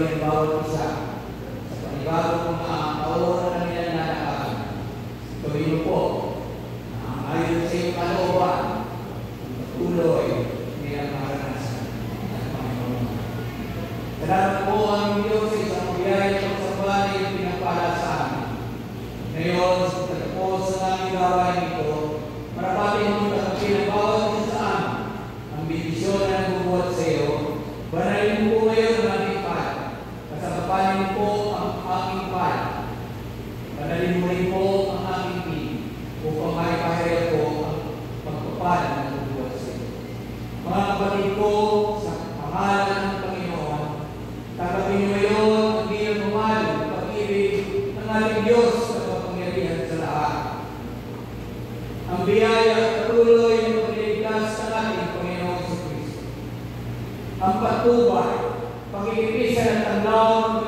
ng bawat isa sa panibago kong mga taon na nilalakad. Gawin mo po na ayon sa iyong kalooban tuloy nilang maranasan at Panginoon. Salamat po ang Diyos sa isang biyaya ng pagsambali ng pinagpala sa amin. Ngayon, sa pagkapos sa aming gawain ito, marapatin mo takapin ang bawat isa sa amin ang bendisyon na nagbubuhat sa iyo. Banalin mo po ngayon ang aming pala. Kasagapanin po ang aming pala. Banalin mo rin po ang aming pili upang maipahirap po ang pagpapala na nagbubuhat sa iyo. Mga kapatid ko, sa pangalan ng Panginoon, tanggapin niyo ngayon ang bilang mamalo ng pag-ibig ng ating Diyos at kapangyarihan sa lahat. Ang biyaya at patuloy ng pagliligtas ng ating Panginoon sa Kristo. Ang patubay, pag-iipisan at tanglaw ng